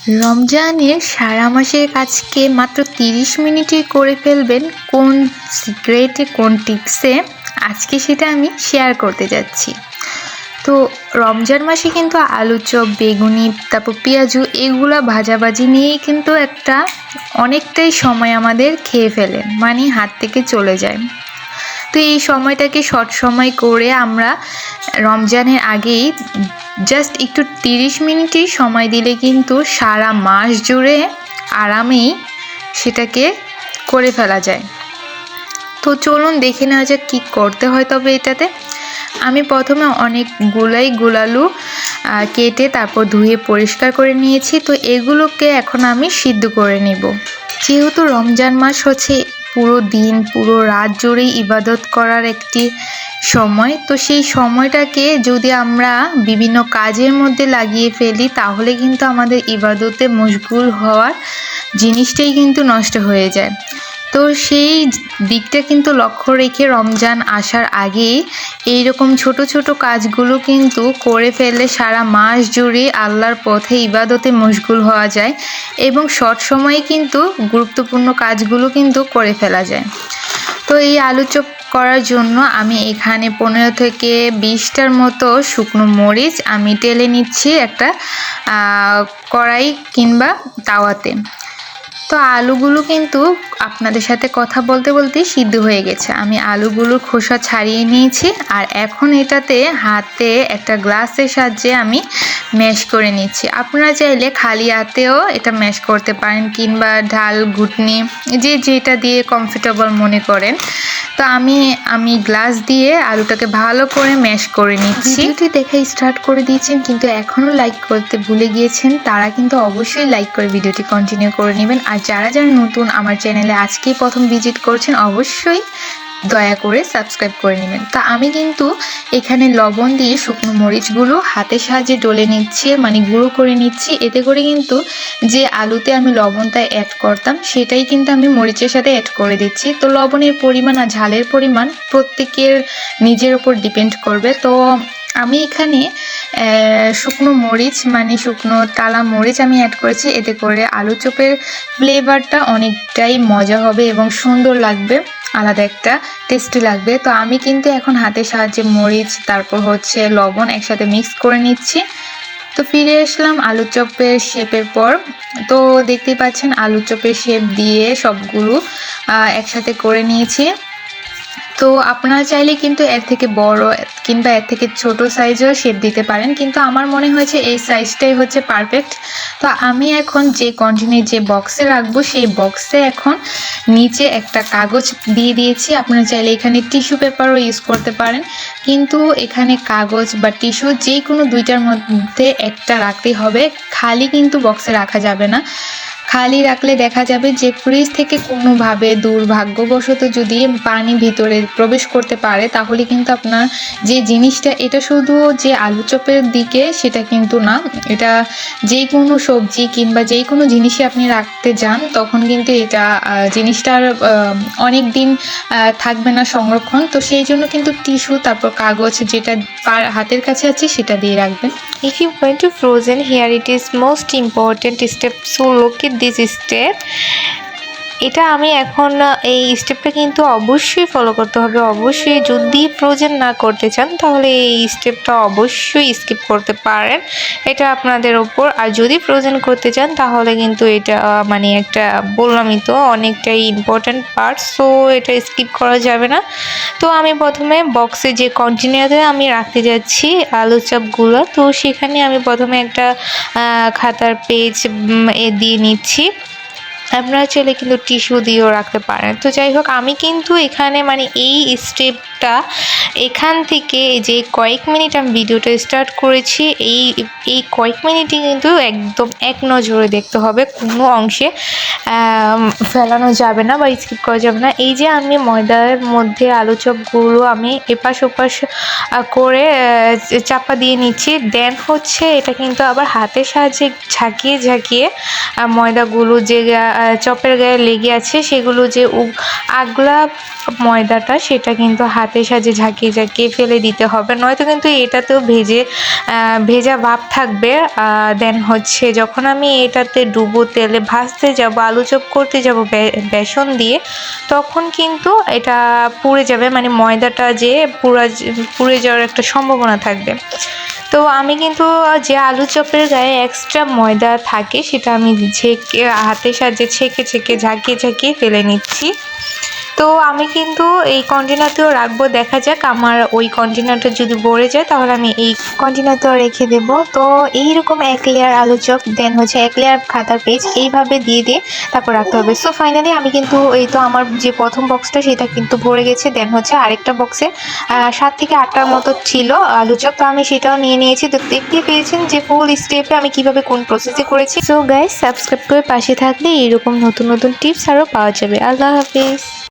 রমজানের সারা মাসের কাজকে মাত্র 30 মিনিটে করে ফেলবেন কোন সিক্রেটে, কোন টিপসে, আজকে সেটা আমি শেয়ার করতে যাচ্ছি। তো রমজান মাসে কিন্তু আলু চপ, বেগুনি, তারপর পেঁয়াজু এগুলা ভাজাভাজি নিয়েই কিন্তু অনেকটাই সময় আমাদের খেয়ে ফেলে, মানে হাত থেকে চলে যায়। তো এই সময়টাকে শর্ট সময় করে আমরা রমজানের আগেই জাস্ট একটু 30 মিনিটই সময় দিলে কিন্তু সারা মাস জুড়ে আরামেই সেটাকে করে ফেলা যায়। তো চলুন দেখে নেওয়া যাক কী করতে হয়। তবে এটাতে আমি প্রথমে অনেকগুলাই গোলালু কেটে তারপর ধুয়ে পরিষ্কার করে নিয়েছি। তো এগুলোকে এখন আমি সিদ্ধ করে নেব। যেহেতু রমজান মাস হচ্ছে পুরো দিন পুরো রাত জুড়েই ইবাদত করার একটি সময়, তো সেই সময়টাকে যদি আমরা বিভিন্ন কাজের মধ্যে লাগিয়ে ফেলি তাহলে কিন্তু আমাদের ইবাদতে মশগুল হওয়ার জিনিসটাই কিন্তু নষ্ট হয়ে যায়। তো সেই দিকটা কিন্তু লক্ষ্য রেখে রমজান আসার আগেই এইরকম ছোট ছোট কাজগুলো কিন্তু করে ফেললে সারা মাস জুড়ে আল্লাহর পথে ইবাদতে মশগুল হওয়া যায় এবং শর্ট সময়ে কিন্তু গুরুত্বপূর্ণ কাজগুলো কিন্তু করে ফেলা যায়। তো এই আলু চপ করার জন্য আমি এখানে 15 থেকে 20টার মতো শুকনো মরিচ আমি টেলে নিচ্ছি একটা কড়াই কিংবা তাওয়াতে। তো আলুগুলো কিন্তু আপনাদের সাথে কথা বলতে বলতে সিদ্ধ হয়ে গেছে। আমি আলুগুলোর খোসা ছাড়িয়ে নিয়েছি আর এখন এটাতে হাতে একটা গ্লাসের সাহায্যে আমি ম্যাশ করে নিচ্ছি। আপনারা চাইলে খালি হাতেও এটা ম্যাশ করতে পারেন কিংবা ঢাল ঘুটনি যেটা দিয়ে কমফোর্টেবল মনে করেন। তো আমি গ্লাস দিয়ে আলুটাকে ভালো করে ম্যাশ করে নিচ্ছি। ভিডিওটি দেখে স্টার্ট করে দিয়েছেন কিন্তু এখনও লাইক করতে ভুলে গিয়েছেন, তারা কিন্তু অবশ্যই লাইক করে ভিডিওটি কন্টিনিউ করে নেবেন। আর যারা নতুন আমার চ্যানেলে আজকেই প্রথম ভিজিট করছেন অবশ্যই দয়া করে সাবস্ক্রাইব করে নেবেন। তা আমি কিন্তু এখানে লবণ দিয়ে শুকনো মরিচগুলো হাতের সাহায্যে ডলে নিচ্ছি, মানে গুঁড়ো করে নিচ্ছি। এতে করে কিন্তু যে আলুতে আমি লবণটা অ্যাড করতাম সেটাই কিন্তু আমি মরিচের সাথে অ্যাড করে দিচ্ছি। তো লবণের পরিমাণ আর ঝালের পরিমাণ প্রত্যেকের নিজের উপর ডিপেন্ড করবে। তো আমি এখানে শুকনো মরিচ মানে শুকনো টালা মরিচ আমি অ্যাড করেছি। এতে করে আলু চপের ফ্লেভারটা অনেকটাই মজা হবে এবং সুন্দর লাগবে, আলাদা একটা টেস্টি লাগবে। তো আমি কিন্তু এখন হাতের সাহায্যে মরিচ তারপর লবণ একসাথে মিক্স করে নিচ্ছি। তো ফিরে আসলাম আলু চপের শেপের পর। তো দেখতেই পাচ্ছেন আলু চপের শেপ দিয়ে সবগুলো একসাথে করে নিয়েছি। তো আপনারা চাইলে কিন্তু এর থেকে বড় কিংবা এর থেকে ছোট সাইজেও শেপ দিতে পারেন, কিন্তু আমার মনে হয়েছে এই সাইজটাই হচ্ছে পারফেক্ট। তো আমি এখন যে কন্টেনারে যে বক্সে রাখবো সেই বক্সে এখন নিচে একটা কাগজ দিয়ে দিয়েছি। আপনারা চাইলে এখানে টিস্যু পেপারও ইউজ করতে পারেন, কিন্তু এখানে কাগজ বা টিস্যু যে কোনো দুইটার মধ্যে একটা রাখতেই হবে, খালি কিন্তু বক্সে রাখা যাবে না। খালি রাখলে দেখা যাবে যে ফ্রিজ থেকে কোনোভাবে দুর্ভাগ্যবশত যদি পানি ভিতরে প্রবেশ করতে পারে তাহলে কিন্তু আপনার যে জিনিসটা, এটা শুধু যে আলু চপের দিকে সেটা কিন্তু না, এটা যে কোনো সবজি কিংবা যে কোনো জিনিসই আপনি রাখতে যান তখন কিন্তু এটা জিনিসটার অনেক দিন থাকবে না সংরক্ষণ। তো সেই জন্য কিন্তু টিস্যু তারপর কাগজ যেটা হাতের কাছে আছে সেটা দিয়ে রাখবেন। If you going to frozen, here it is most important step, so look at this step. এটা আমি এখন এই স্টেপটা কিন্তু অবশ্যই ফলো করতে হবে। অবশ্যই যদি ফ্রোজেন না করতে চান তাহলে এই স্টেপটা অবশ্যই স্কিপ করতে পারেন, এটা আপনাদের ওপর। আর যদি ফ্রোজেন করতে চান তাহলে কিন্তু এটা মানে একটা বললামই তো অনেকটাই ইম্পর্ট্যান্ট পার্ট, সো এটা স্কিপ করা যাবে না। তো আমি প্রথমে বক্সে যে কন্টেনারে আমি রাখতে যাচ্ছি আলু চপগুলো, তো সেখানে আমি প্রথমে একটা খাতার পেজ দিয়ে নিচ্ছি। আপনারা চাইলে কিন্তু টিস্যু দিয়েও রাখতে পারেন। তো যাই হোক, আমি কিন্তু এখানে মানে এই স্টেপটা এখান থেকে যে কয়েক মিনিট আমি ভিডিওটা স্টার্ট করেছি এই কয়েক মিনিটই কিন্তু একদম এক নজরে দেখতে হবে, কোনো অংশে ফেলানো যাবে না বা স্কিপ করা যাবে না। এই যে আমি ময়দার মধ্যে আলু চপগুলো আমি এপাশ ওপাশ করে চাপা দিয়ে নিচ্ছি, দেন এটা কিন্তু আবার হাতের সাহায্যে ঝাঁকিয়ে ঝাঁকিয়ে ময়দাগুলো যে চপের গায়ে লেগে আছে সেগুলো যে আগলা ময়দাটা সেটা কিন্তু হাতে হাতের সাহায্যে ঝাঁকিয়ে ঝাঁকিয়ে ফেলে দিতে হবে, নয়তো কিন্তু এটাতেও ভেজা ভাব থাকবে। দেন হচ্ছে যখন আমি এটাতে ডুবো তেলে ভাজতে যাব, আলু চপ করতে যাব বেসন দিয়ে, তখন কিন্তু এটা পুড়ে যাবে, মানে ময়দাটা যে পুড়ে যাওয়ার একটা সম্ভাবনা থাকবে। তো আমি কিন্তু যে আলু চপের গায়ে এক্সট্রা ময়দা থাকে সেটা আমি হাতের সাহায্যে ছেঁকে ঝাঁকিয়ে ঝাঁকিয়ে ফেলে নিচ্ছি। তো আমি কিন্তু এই কন্টেনারতেও রাখবো, দেখা যাক আমার ওই কন্টেনারটা যদি ভরে যায় তাহলে আমি এই কন্টেনারতেও রেখে দেব। তো এইরকম 1 লেয়ার আলু চপ, দেন হচ্ছে 1 লেয়ার খাতার পেজ এইভাবে দিয়ে তারপর রাখতে হবে। সো ফাইনালি আমি কিন্তু এই তো আমার যে প্রথম বক্সটা সেটা কিন্তু ভরে গেছে। দেন হচ্ছে আরেকটা বক্সে 7 থেকে 8টার মতো ছিল আলু চপ, তো আমি সেটাও নিয়ে নিয়েছি। তো দেখতে পেয়েছেন যে ফুল স্টেপে আমি কিভাবে কোন প্রসেসে করেছি। সো গাইস, সাবস্ক্রাইব করে পাশে থাকলে এরকম নতুন নতুন টিপস আরও পাওয়া যাবে। আল্লাহ হাফিজ।